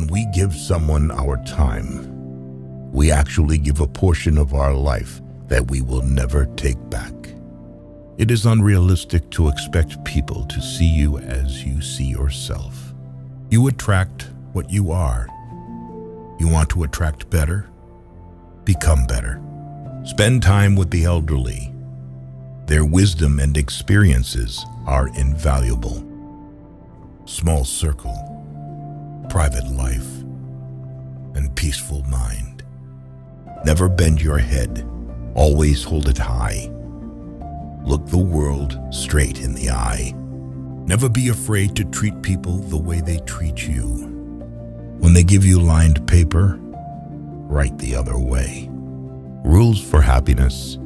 When we give someone our time, we actually give a portion of our life that we will never take back. It is unrealistic to expect people to see you as you see yourself. You attract what you are. You want to attract better? Become better. Spend time with the elderly. Their wisdom and experiences are invaluable. Small circle, private life, and peaceful mind. Never bend your head. Always hold it high. Look the world straight in the eye. Never be afraid to treat people the way they treat you. When they give you lined paper, write the other way. Rules for happiness: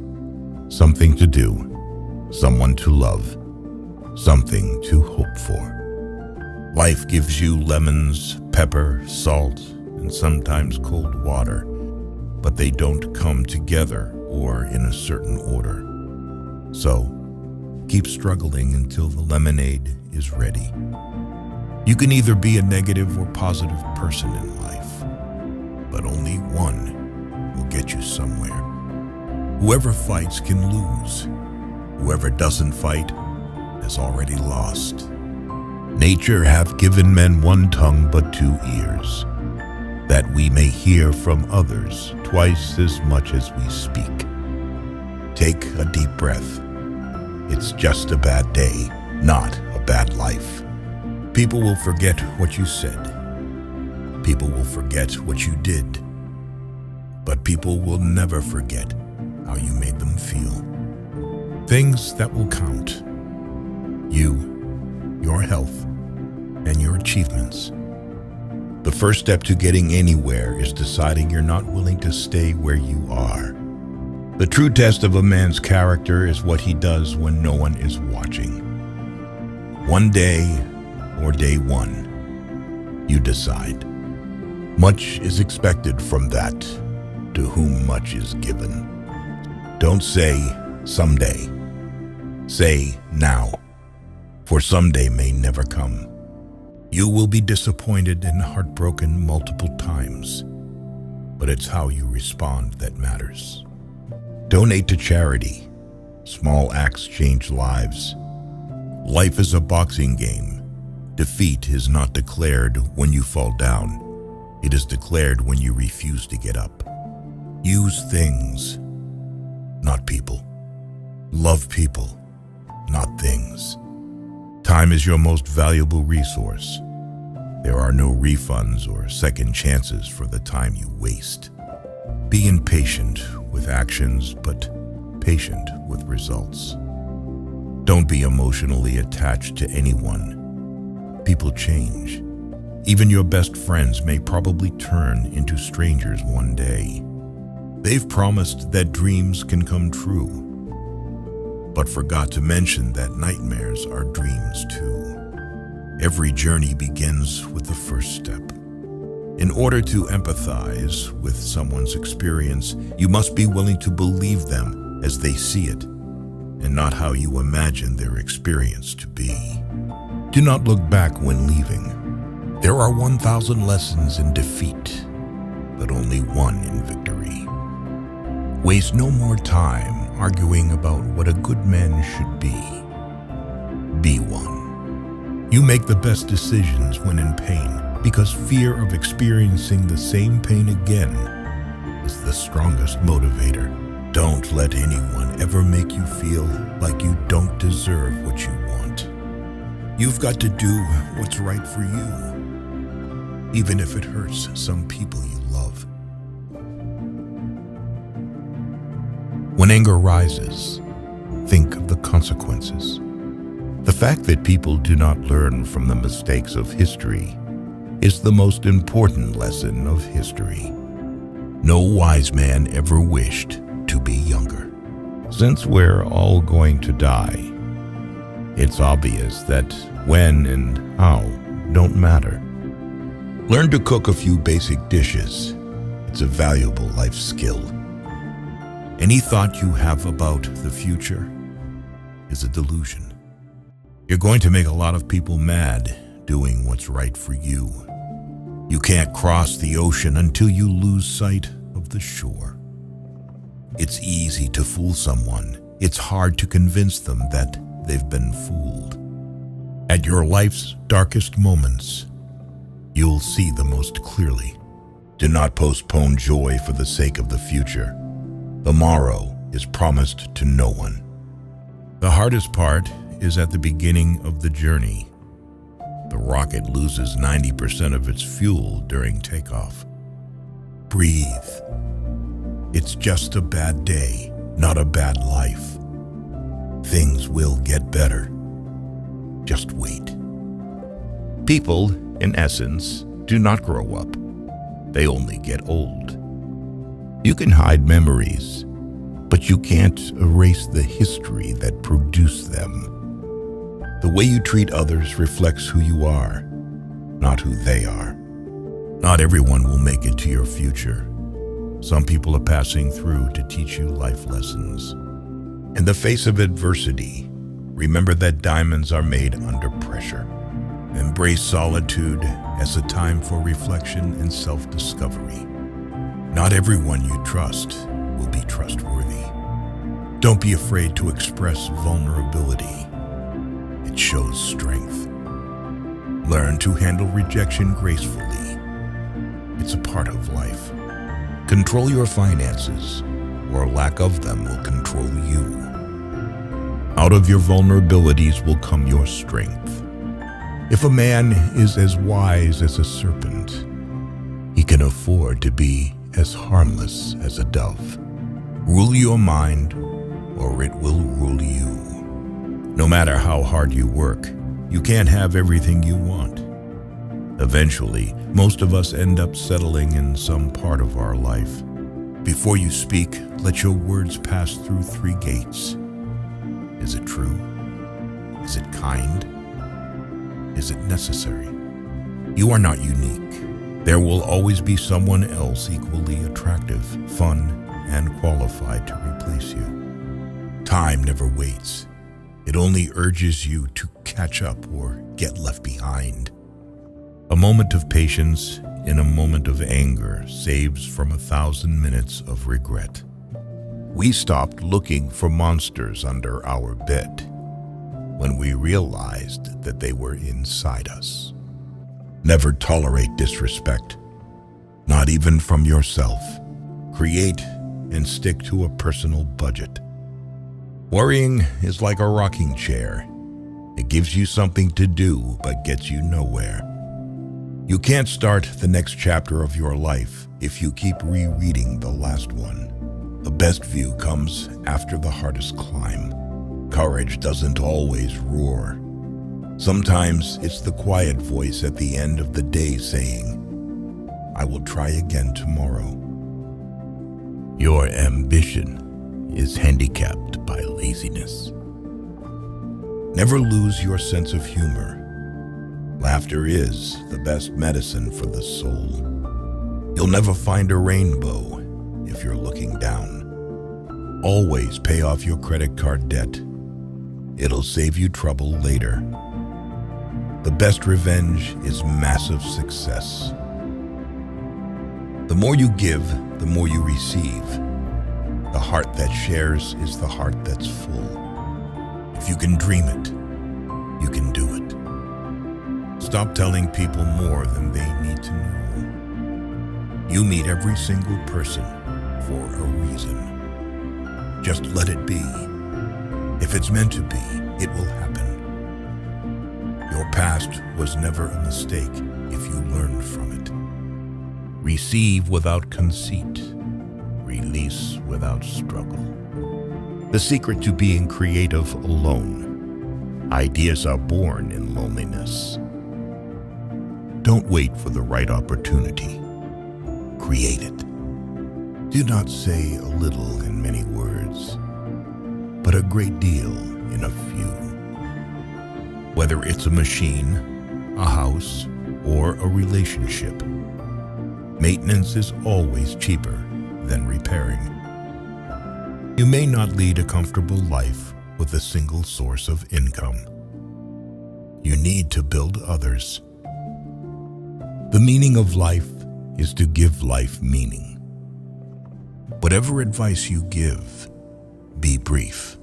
something to do, someone to love, something to hope for. Life gives you lemons, pepper, salt, and sometimes cold water, but they don't come together or in a certain order. So, keep struggling until the lemonade is ready. You can either be a negative or positive person in life, but only one will get you somewhere. Whoever fights can lose. Whoever doesn't fight has already lost. Nature hath given men one tongue but 2 ears, that we may hear from others twice as much as we speak. Take a deep breath. It's just a bad day, not a bad life. People will forget what you said. People will forget what you did. But people will never forget how you made them feel. Things that will count: you, your health, and your achievements. The first step to getting anywhere is deciding you're not willing to stay where you are. The true test of a man's character is what he does when no one is watching. One day, or day one, you decide. Much is expected from that to whom much is given. Don't say someday. Say now, for someday may never come. You will be disappointed and heartbroken multiple times, but it's how you respond that matters. Donate to charity. Small acts change lives. Life is a boxing game. Defeat is not declared when you fall down. It is declared when you refuse to get up. Use things, not people. Love people, not things. Time is your most valuable resource. There are no refunds or second chances for the time you waste. Be impatient with actions, but patient with results. Don't be emotionally attached to anyone. People change. Even your best friends may probably turn into strangers one day. They've promised that dreams can come true, but forgot to mention that nightmares are dreams too. Every journey begins with the first step. In order to empathize with someone's experience, you must be willing to believe them as they see it, and not how you imagine their experience to be. Do not look back when leaving. There are 1,000 lessons in defeat, but only one in victory. Waste no more time arguing about what a good man should be. Be one. You make the best decisions when in pain, because fear of experiencing the same pain again is the strongest motivator. Don't let anyone ever make you feel like you don't deserve what you want. You've got to do what's right for you, even if it hurts some people you love. When anger rises, think of the consequences. The fact that people do not learn from the mistakes of history is the most important lesson of history. No wise man ever wished to be younger. Since we're all going to die, it's obvious that when and how don't matter. Learn to cook a few basic dishes. It's a valuable life skill. Any thought you have about the future is a delusion. You're going to make a lot of people mad doing what's right for you. You can't cross the ocean until you lose sight of the shore. It's easy to fool someone. It's hard to convince them that they've been fooled. At your life's darkest moments, you'll see the most clearly. Do not postpone joy for the sake of the future. The morrow is promised to no one. The hardest part is at the beginning of the journey. The rocket loses 90% of its fuel during takeoff. Breathe. It's just a bad day, not a bad life. Things will get better. Just wait. People, in essence, do not grow up. They only get old. You can hide memories, but you can't erase the history that produced them. The way you treat others reflects who you are, not who they are. Not everyone will make it to your future. Some people are passing through to teach you life lessons. In the face of adversity, remember that diamonds are made under pressure. Embrace solitude as a time for reflection and self-discovery. Not everyone you trust will be trustworthy. Don't be afraid to express vulnerability. It shows strength. Learn to handle rejection gracefully. It's a part of life. Control your finances, or lack of them will control you. Out of your vulnerabilities will come your strength. If a man is as wise as a serpent, he can afford to be as harmless as a dove. Rule your mind, or it will rule you. No matter how hard you work, you can't have everything you want. Eventually, most of us end up settling in some part of our life. Before you speak, let your words pass through 3 gates. Is it true? Is it kind? Is it necessary? You are not unique. There will always be someone else equally attractive, fun, and qualified to replace you. Time never waits. It only urges you to catch up or get left behind. A moment of patience in a moment of anger saves from 1,000 minutes of regret. We stopped looking for monsters under our bed when we realized that they were inside us. Never tolerate disrespect, not even from yourself. Create and stick to a personal budget. Worrying is like a rocking chair. It gives you something to do, but gets you nowhere. You can't start the next chapter of your life if you keep rereading the last one. The best view comes after the hardest climb. Courage doesn't always roar. Sometimes it's the quiet voice at the end of the day saying, "I will try again tomorrow." Your ambition is handicapped by laziness. Never lose your sense of humor. Laughter is the best medicine for the soul. You'll never find a rainbow if you're looking down. Always pay off your credit card debt. It'll save you trouble later. The best revenge is massive success. The more you give, the more you receive. The heart that shares is the heart that's full. If you can dream it, you can do it. Stop telling people more than they need to know. You meet every single person for a reason. Just let it be. If it's meant to be, it will happen. Your past was never a mistake if you learned from it. Receive without conceit. Release without struggle. The secret to being creative alone. Ideas are born in loneliness. Don't wait for the right opportunity. Create it. Do not say a little in many words, but a great deal in a few. Whether it's a machine, a house, or a relationship, maintenance is always cheaper than repairing. You may not lead a comfortable life with a single source of income. You need to build others. The meaning of life is to give life meaning. Whatever advice you give, be brief.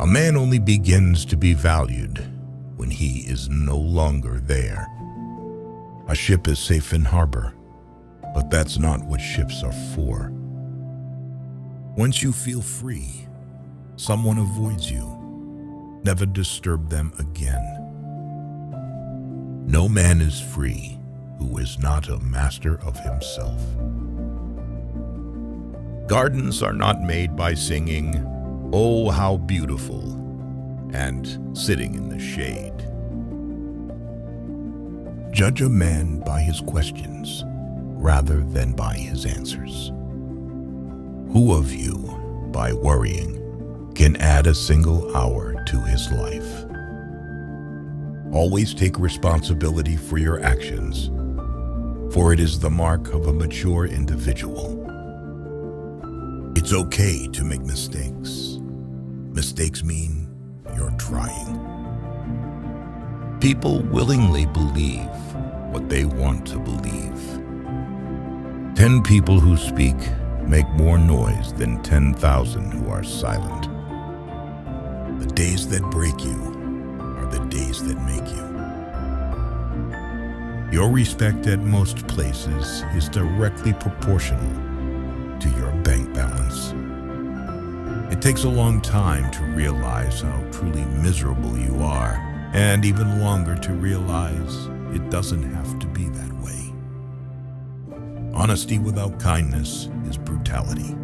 A man only begins to be valued when he is no longer there. A ship is safe in harbor, but that's not what ships are for. Once you feel free, someone avoids you. Never disturb them again. No man is free who is not a master of himself. Gardens are not made by singing, "Oh, how beautiful," and sitting in the shade. Judge a man by his questions rather than by his answers. Who of you, by worrying, can add a single hour to his life? Always take responsibility for your actions, for it is the mark of a mature individual. It's okay to make mistakes. Mistakes mean you're trying. People willingly believe what they want to believe. 10 people who speak make more noise than 10,000 who are silent. The days that break you are the days that make you. Your respect at most places is directly proportional to your bank balance. It takes a long time to realize how truly miserable you are, and even longer to realize it doesn't have to be that way. Honesty without kindness is brutality.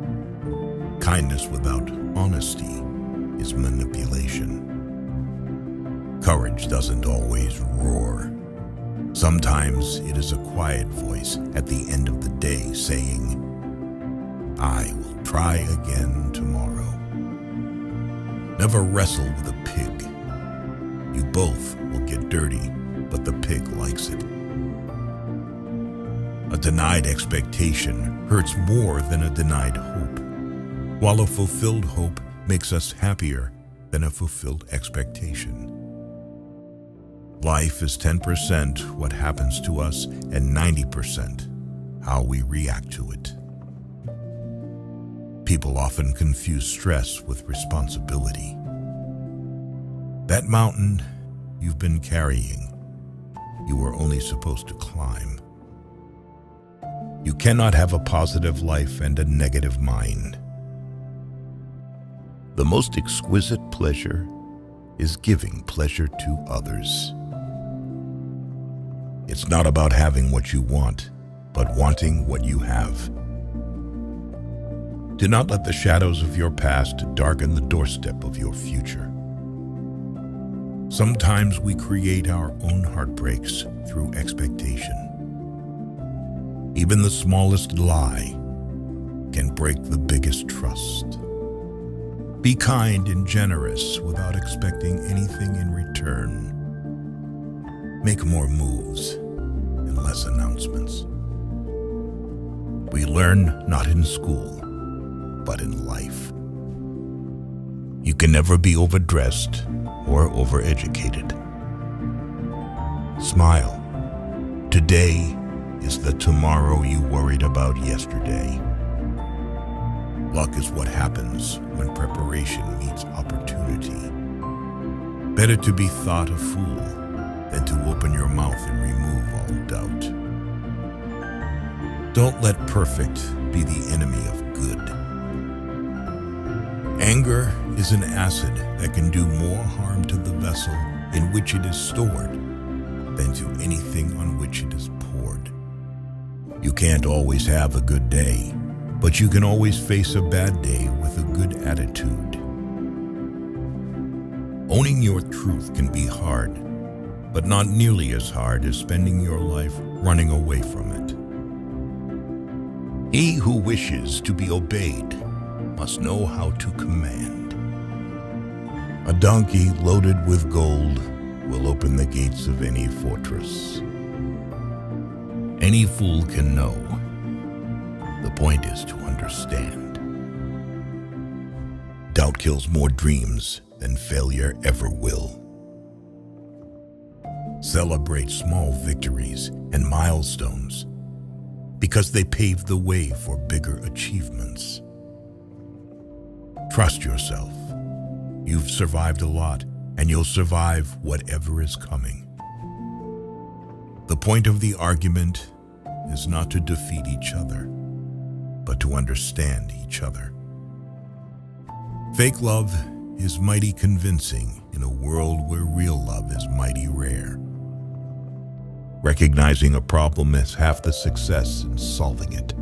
Kindness without honesty is manipulation. Courage doesn't always roar. Sometimes it is a quiet voice at the end of the day saying, "I will try again tomorrow." Never wrestle with a pig. You both will get dirty, but the pig likes it. A denied expectation hurts more than a denied hope, while a fulfilled hope makes us happier than a fulfilled expectation. Life is 10% what happens to us and 90% how we react to it. People often confuse stress with responsibility. That mountain you've been carrying, you were only supposed to climb. You cannot have a positive life and a negative mind. The most exquisite pleasure is giving pleasure to others. It's not about having what you want, but wanting what you have. Do not let the shadows of your past darken the doorstep of your future. Sometimes we create our own heartbreaks through expectation. Even the smallest lie can break the biggest trust. Be kind and generous without expecting anything in return. Make more moves and less announcements. We learn not in school, but in life. You can never be overdressed or overeducated. Smile. Today is the tomorrow you worried about yesterday. Luck is what happens when preparation meets opportunity. Better to be thought a fool than to open your mouth and remove all doubt. Don't let perfect be the enemy of good. Anger is an acid that can do more harm to the vessel in which it is stored than to anything on which it is poured. You can't always have a good day, but you can always face a bad day with a good attitude. Owning your truth can be hard, but not nearly as hard as spending your life running away from it. He who wishes to be obeyed must know how to command. A donkey loaded with gold will open the gates of any fortress. Any fool can know. The point is to understand. Doubt kills more dreams than failure ever will. Celebrate small victories and milestones because they pave the way for bigger achievements. Trust yourself. You've survived a lot, and you'll survive whatever is coming. The point of the argument is not to defeat each other, but to understand each other. Fake love is mighty convincing in a world where real love is mighty rare. Recognizing a problem is half the success in solving it.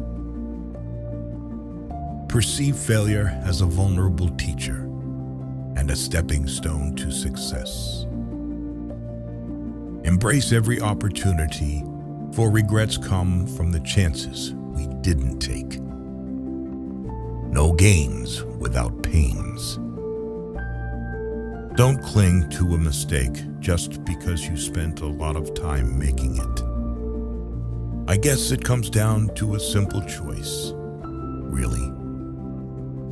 Perceive failure as a vulnerable teacher and a stepping stone to success. Embrace every opportunity, for regrets come from the chances we didn't take. No gains without pains. Don't cling to a mistake just because you spent a lot of time making it. I guess it comes down to a simple choice, really.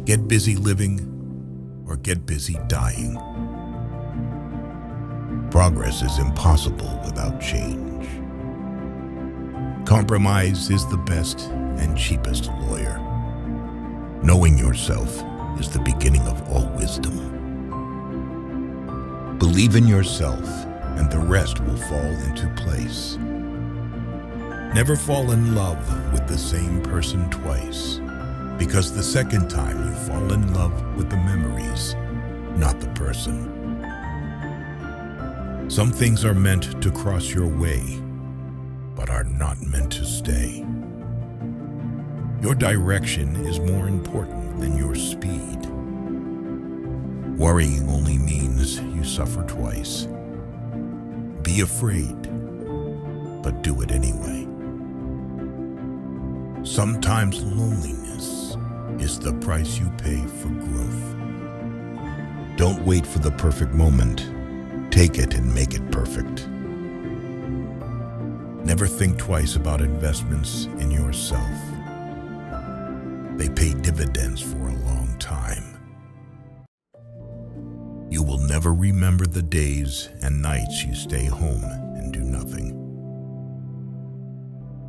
Get busy living or get busy dying. Progress is impossible without change. Compromise is the best and cheapest lawyer. Knowing yourself is the beginning of all wisdom. Believe in yourself, and the rest will fall into place. Never fall in love with the same person twice, because the second time you fall in love with the memories, not the person. Some things are meant to cross your way, but are not meant to stay. Your direction is more important than your speed. Worrying only means you suffer twice. Be afraid, but do it anyway. Sometimes loneliness is the price you pay for growth. Don't wait for the perfect moment. Take it and make it perfect. Never think twice about investments in yourself. They pay dividends for a long time. You will never remember the days and nights you stay home and do nothing.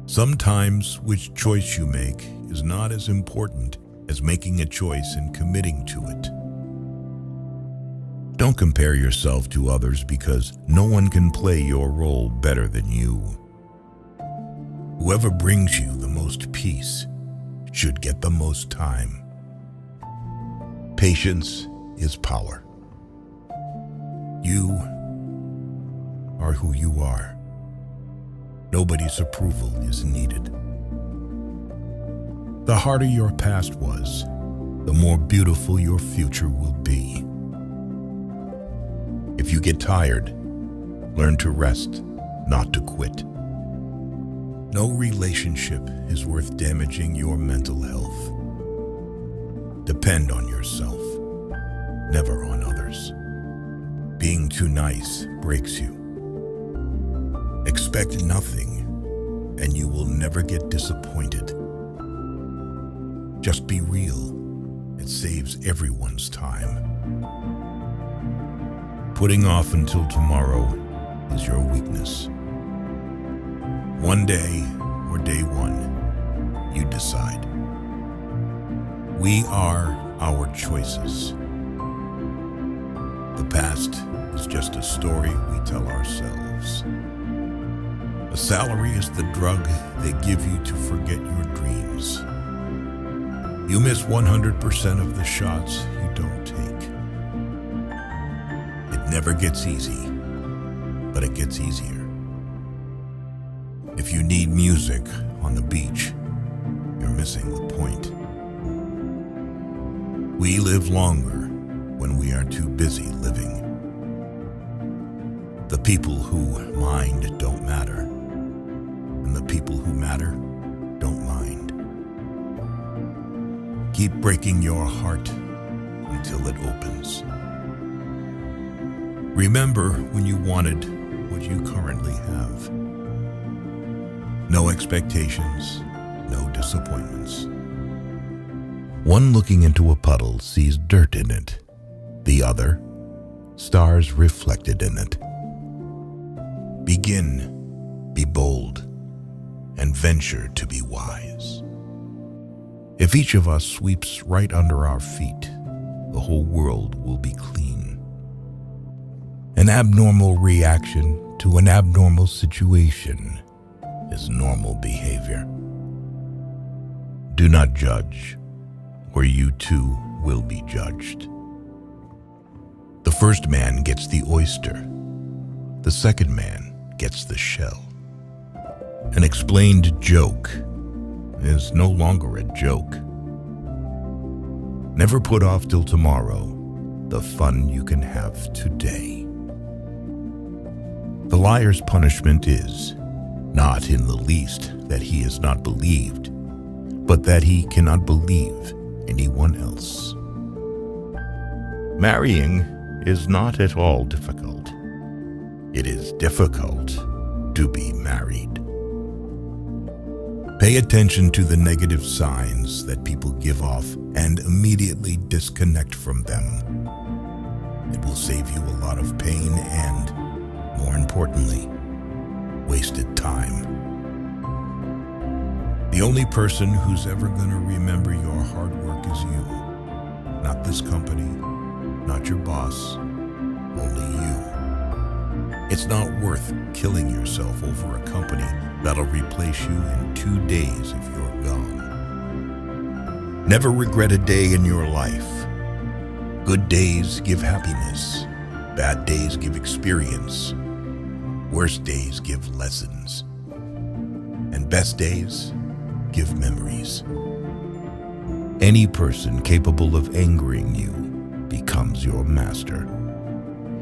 Sometimes which choice you make is not as important as making a choice and committing to it. Don't compare yourself to others because no one can play your role better than you. Whoever brings you the most peace should get the most time. Patience is power. You are who you are. Nobody's approval is needed. The harder your past was, the more beautiful your future will be. If you get tired, learn to rest, not to quit. No relationship is worth damaging your mental health. Depend on yourself, never on others. Being too nice breaks you. Expect nothing, and you will never get disappointed. Just be real. It saves everyone's time. Putting off until tomorrow is your weakness. One day, or day one, you decide. We are our choices. The past is just a story we tell ourselves. A salary is the drug they give you to forget your dreams. You miss 100% of the shots you don't take. It never gets easy, but it gets easier. If you need music on the beach, you're missing the point. We live longer when we are too busy living. The people who mind don't matter, and the people who matter don't mind. Keep breaking your heart until it opens. Remember when you wanted what you currently have. No expectations, no disappointments. One looking into a puddle sees dirt in it. The other, stars reflected in it. Begin, be bold, and venture to be wise. If each of us sweeps right under our feet, the whole world will be clean. An abnormal reaction to an abnormal situation is normal behavior. Do not judge, or you too will be judged. The first man gets the oyster. The second man gets the shell. An explained joke is no longer a joke. Never put off till tomorrow the fun you can have today. The liar's punishment is not in the least that he is not believed, but that he cannot believe anyone else. Marrying is not at all difficult. It is difficult to be married. Pay attention to the negative signs that people give off and immediately disconnect from them. It will save you a lot of pain and, more importantly, wasted time. The only person who's ever going to remember your hard work is you. Not this company, not your boss, only you. It's not worth killing yourself over a company that'll replace you in 2 days if you're gone. Never regret a day in your life. Good days give happiness. Bad days give experience. Worst days give lessons. And best days give memories. Any person capable of angering you becomes your master.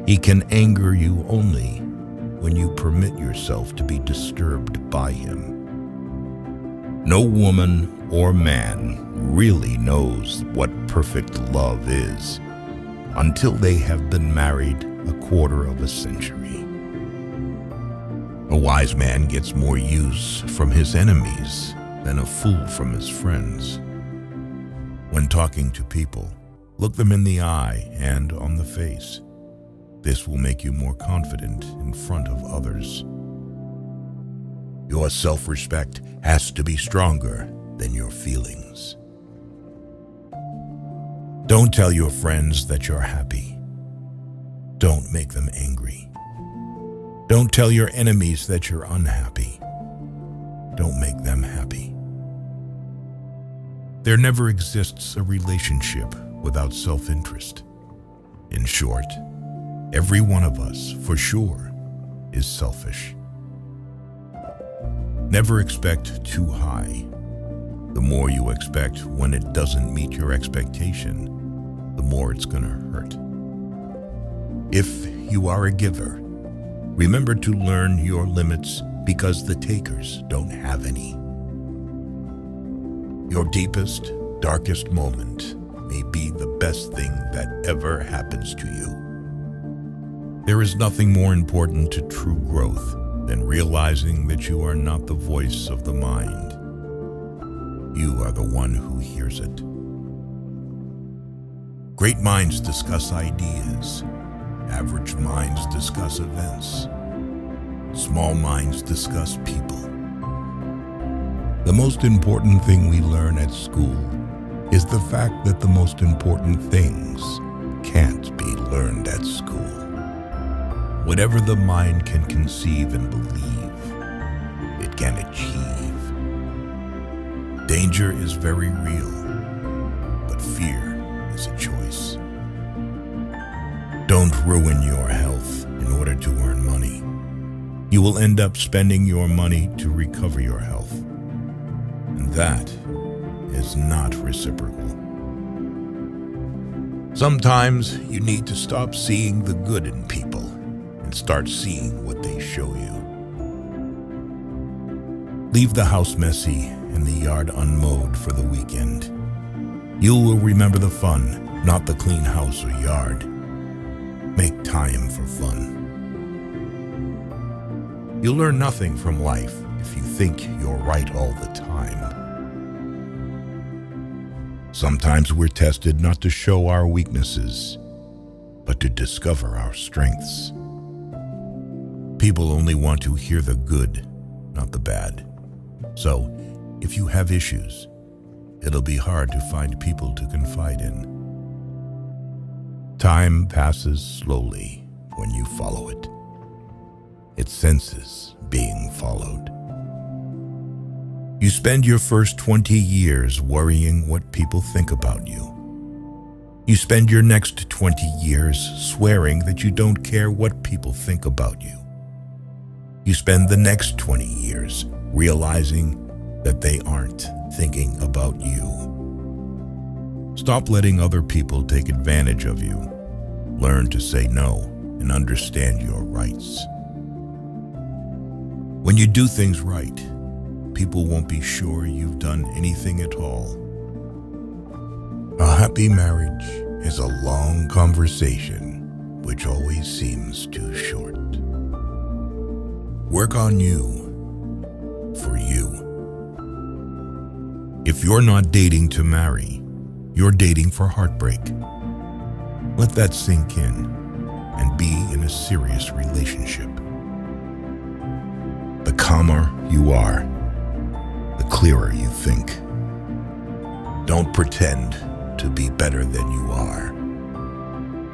He can anger you only when you permit yourself to be disturbed by him. No woman or man really knows what perfect love is until they have been married a quarter of a century. A wise man gets more use from his enemies than a fool from his friends. When talking to people, look them in the eye and on the face. This will make you more confident in front of others. Your self-respect has to be stronger than your feelings. Don't tell your friends that you're happy. Don't make them angry. Don't tell your enemies that you're unhappy. Don't make them happy. There never exists a relationship without self-interest. In short, every one of us, for sure, is selfish. Never expect too high. The more you expect when it doesn't meet your expectation, the more it's gonna hurt. If you are a giver, remember to learn your limits because the takers don't have any. Your deepest, darkest moment may be the best thing that ever happens to you. There is nothing more important to true growth than realizing that you are not the voice of the mind. You are the one who hears it. Great minds discuss ideas. Average minds discuss events. Small minds discuss people. The most important thing we learn at school is the fact that the most important things can't be learned at school. Whatever the mind can conceive and believe, it can achieve. Danger is very real, but fear is a choice. Don't ruin your health in order to earn money. You will end up spending your money to recover your health. And that is not reciprocal. Sometimes you need to stop seeing the good in people and start seeing what they show you. Leave the house messy and the yard unmowed for the weekend. You will remember the fun, not the clean house or yard. Make time for fun. You'll learn nothing from life if you think you're right all the time. Sometimes we're tested not to show our weaknesses, but to discover our strengths. People only want to hear the good, not the bad. So, if you have issues, it'll be hard to find people to confide in. Time passes slowly when you follow it. It senses being followed. You spend your first 20 years worrying what people think about you. You spend your next 20 years swearing that you don't care what people think about you. You spend the next 20 years realizing that they aren't thinking about you. Stop letting other people take advantage of you. Learn to say no and understand your rights. When you do things right, people won't be sure you've done anything at all. A happy marriage is a long conversation which always seems too short. Work on you for you. If you're not dating to marry, you're dating for heartbreak. Let that sink in and be in a serious relationship. The calmer you are, the clearer you think. Don't pretend to be better than you are.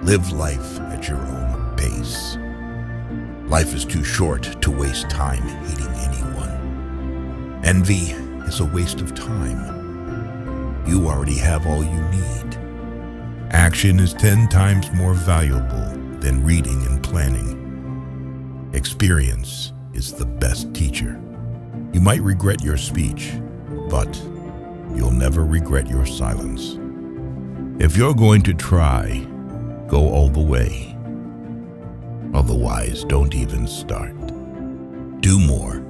Live life at your own pace. Life is too short to waste time hating anyone. Envy is a waste of time. You already have all you need. Action is 10 times more valuable than reading and planning. Experience is the best teacher. You might regret your speech, but you'll never regret your silence. If you're going to try, go all the way. Otherwise, don't even start. Do more.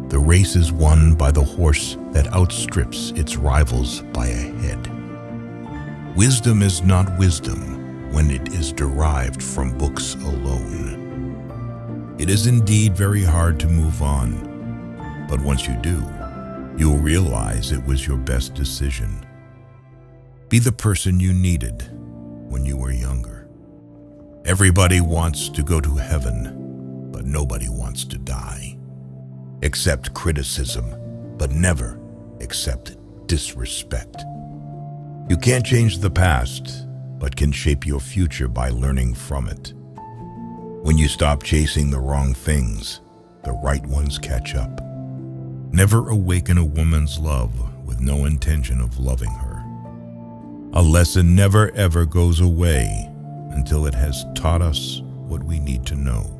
The race is won by the horse that outstrips its rivals by a head. Wisdom is not wisdom when it is derived from books alone. It is indeed very hard to move on, but once you do, you'll realize it was your best decision. Be the person you needed when you were younger. Everybody wants to go to heaven, but nobody wants to die. Accept criticism, but never accept disrespect. You can't change the past, but can shape your future by learning from it. When you stop chasing the wrong things, the right ones catch up. Never awaken a woman's love with no intention of loving her. A lesson never ever goes away until it has taught us what we need to know.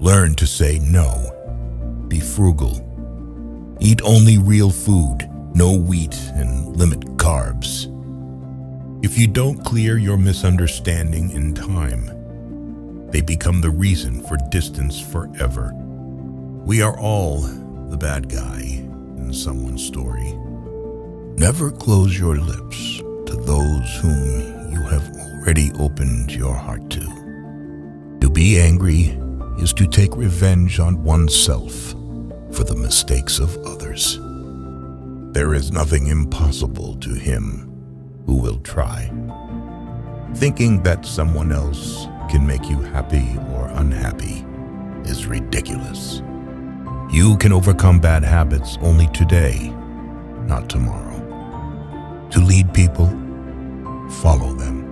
Learn to say no. Be frugal. Eat only real food, no wheat, and limit carbs. If you don't clear your misunderstanding in time, they become the reason for distance forever. We are all the bad guy in someone's story. Never close your lips to those whom you have already opened your heart to. To be angry is to take revenge on oneself for the mistakes of others. There is nothing impossible to him who will try. Thinking that someone else can make you happy or unhappy is ridiculous. You can overcome bad habits only today, not tomorrow. To lead people, follow them.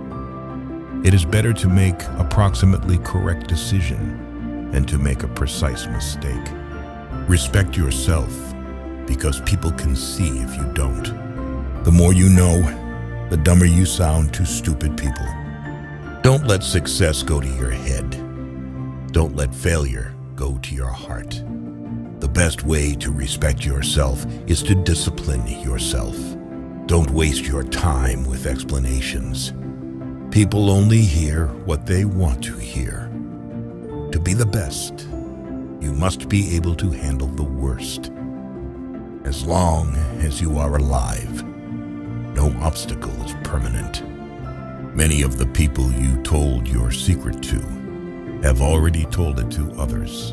It is better to make approximately correct decision than to make a precise mistake. Respect yourself, because people can see if you don't. The more you know, the dumber you sound to stupid people. Don't let success go to your head. Don't let failure go to your heart. The best way to respect yourself is to discipline yourself. Don't waste your time with explanations. People only hear what they want to hear. To be the best, you must be able to handle the worst. As long as you are alive, no obstacle is permanent. Many of the people you told your secret to have already told it to others.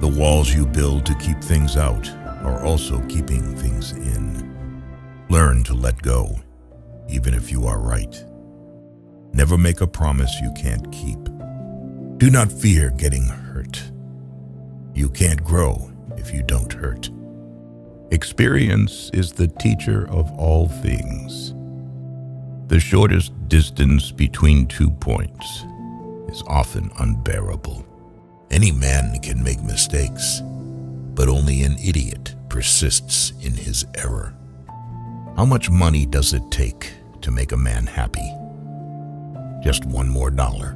The walls you build to keep things out are also keeping things in. Learn to let go, even if you are right. Never make a promise you can't keep. Do not fear getting hurt. You can't grow if you don't hurt. Experience is the teacher of all things. The shortest distance between 2 points is often unbearable. Any man can make mistakes, but only an idiot persists in his error. How much money does it take to make a man happy? Just $1 more.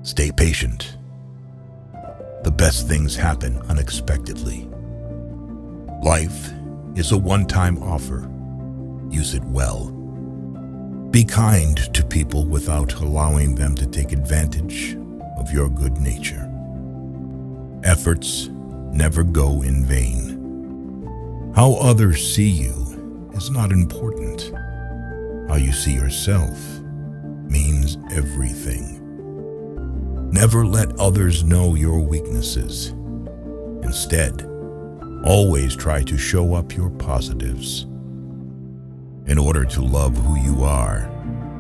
Stay patient. The best things happen unexpectedly. Life is a one-time offer. Use it well. Be kind to people without allowing them to take advantage of your good nature. Efforts never go in vain. How others see you is not important. How you see yourself means everything. Never let others know your weaknesses. Instead, always try to show up your positives. In order to love who you are,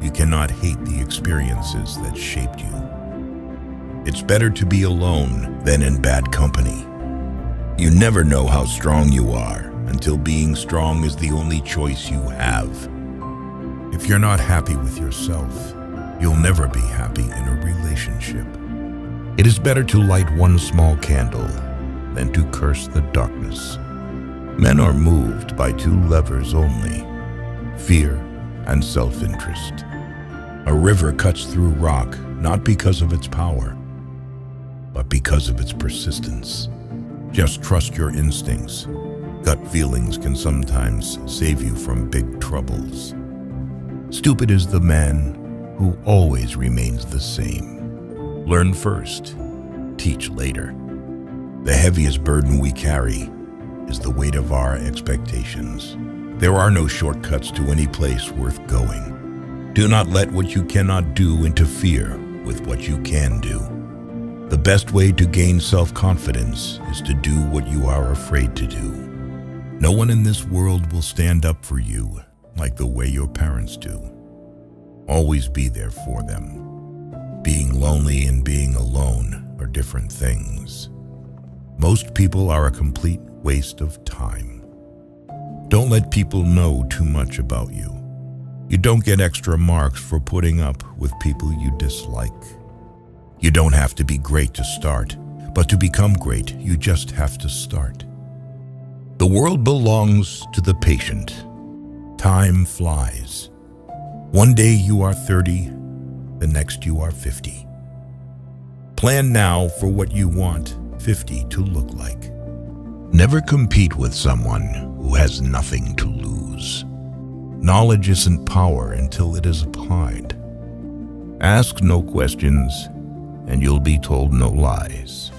you cannot hate the experiences that shaped you. It's better to be alone than in bad company. You never know how strong you are until being strong is the only choice you have. If you're not happy with yourself, you'll never be happy in a relationship. It is better to light one small candle than to curse the darkness. Men are moved by 2 levers only: fear and self-interest. A river cuts through rock not because of its power, but because of its persistence. Just trust your instincts. Gut feelings can sometimes save you from big troubles. Stupid is the man who always remains the same. Learn first, teach later. The heaviest burden we carry is the weight of our expectations. There are no shortcuts to any place worth going. Do not let what you cannot do interfere with what you can do. The best way to gain self-confidence is to do what you are afraid to do. No one in this world will stand up for you like the way your parents do. Always be there for them. Being lonely and being alone are different things. Most people are a complete waste of time. Don't let people know too much about you. You don't get extra marks for putting up with people you dislike. You don't have to be great to start, but to become great, you just have to start. The world belongs to the patient. Time flies. One day you are 30, the next you are 50. Plan now for what you want 50 to look like. Never compete with someone who has nothing to lose. Knowledge isn't power until it is applied. Ask no questions, and you'll be told no lies.